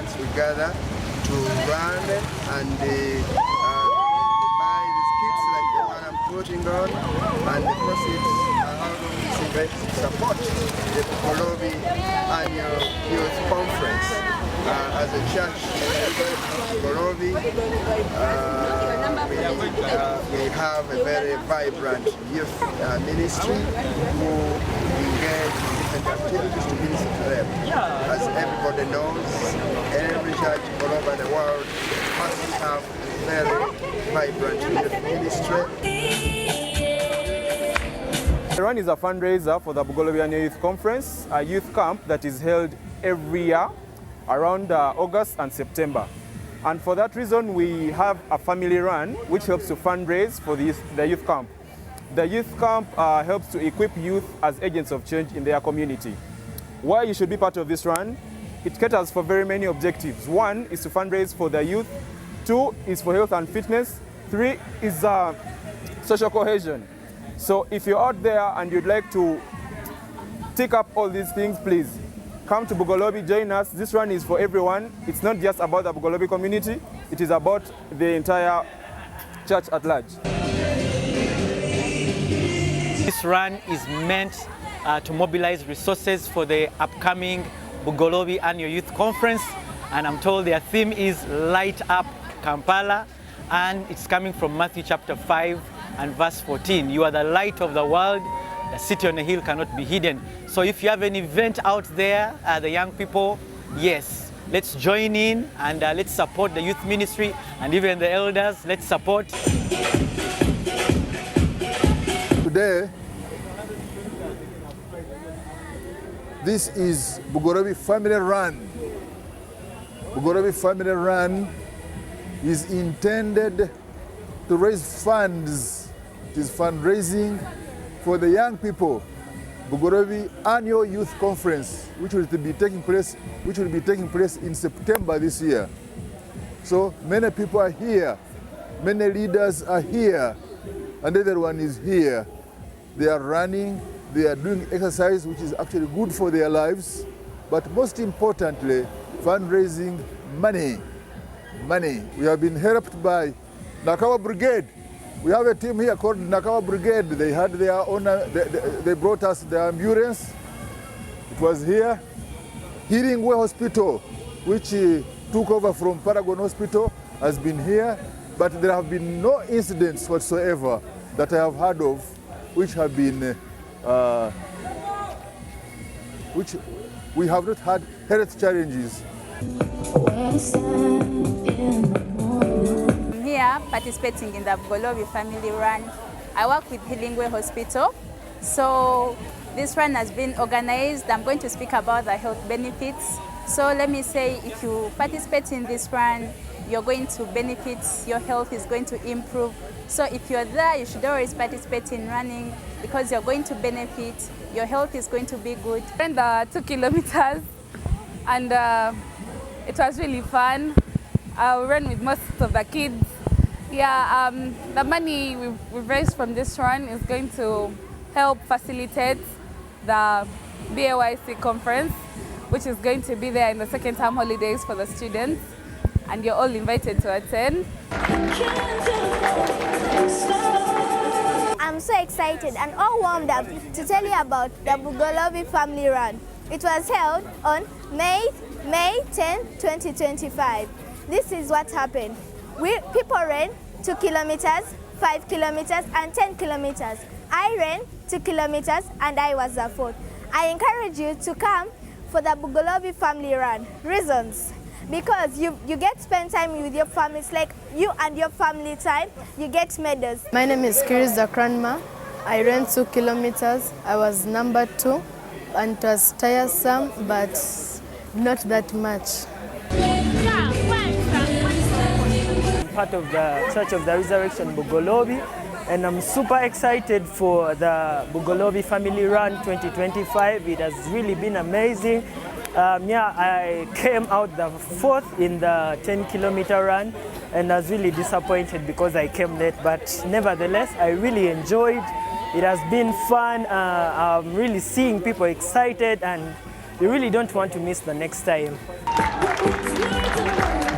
vibrants we gather to run and buy these kits like the one I'm putting on, and the proceeds out of this event support the Bugoloobi annual youth conference. As a church Bugoloobi, we have a very vibrant youth ministry who engage in different activities to minister to them. As everybody knows, every church all over the world must have a very vibrant youth ministry. The run is a fundraiser for the Bugoloobi Annual Youth Conference, a youth camp that is held every year around August and September. And for that reason, we have a family run which helps to fundraise for the youth camp. The youth camp helps to equip youth as agents of change in their community. Why you should be part of this run? It caters for very many objectives. 1 is to fundraise for the youth. 2 is for health and fitness. 3 is social cohesion. So if you're out there and you'd like to take up all these things, please come to Bugoloobi, join us. This run is for everyone. It's not just about the Bugoloobi community, it is about the entire church at large. This run is meant to mobilize resources for the upcoming Bugoloobi Annual Youth Conference, and I'm told their theme is Light Up Kampala, and it's coming from Matthew chapter 5 and verse 14. You are the light of the world. The city on a hill cannot be hidden. So if you have an event out there, the young people, yes, let's join in and let's support the youth ministry, and even the elders, let's support. Today, this is Bugoloobi Family Run. Bugoloobi Family Run is intended to raise funds. It is fundraising for the young people. Bugoloobi Annual Youth Conference, which will be taking place in September this year. So many people are here, many leaders are here, and everyone is here. They are running, they are doing exercise, which is actually good for their lives, but most importantly, fundraising money. We have been helped by Nakawa Brigade. We have a team here called Nakawa Brigade. They had their own, they brought us the ambulance. It was here. Healing Way Hospital, which took over from Paragon Hospital, has been here, but there have been no incidents whatsoever that I have heard of which have been, which we have not had health challenges. I'm here participating in the Bugoloobi Family Run. I work with Healing Way Hospital. So this run has been organized. I'm going to speak about the health benefits. So let me say, if you participate in this run, you're going to benefit, your health is going to improve. So if you're there, you should always participate in running because you're going to benefit, your health is going to be good. I ran the 2 kilometers and it was really fun. I ran with most of the kids. Yeah, the money we've raised from this run is going to help facilitate the BAYC conference, which is going to be there in the second term holidays for the students, and you're all invited to attend. I'm so excited and all warmed up to tell you about the Bugoloobi Family Run. It was held on May 10, 2025. This is what happened. People ran 2 kilometers, 5 kilometers, and 10 kilometers. I ran 2 kilometers and I was the 4th. I encourage you to come for the Bugoloobi Family Run. Reasons: because you get to spend time with your family. It's like you and your family time. You get medals. My name is Kiris Zakranma. I ran 2 kilometers. I was number 2, and it was tiresome, but not that much. I'm part of the Church of the Resurrection Bugoloobi, and I'm super excited for the Bugoloobi Family Run 2025. It has really been amazing. I came out the 4th in the 10-kilometer run, and I was really disappointed because I came late, but nevertheless, I really enjoyed. It has been fun. I'm really seeing people excited, and you really don't want to miss the next time.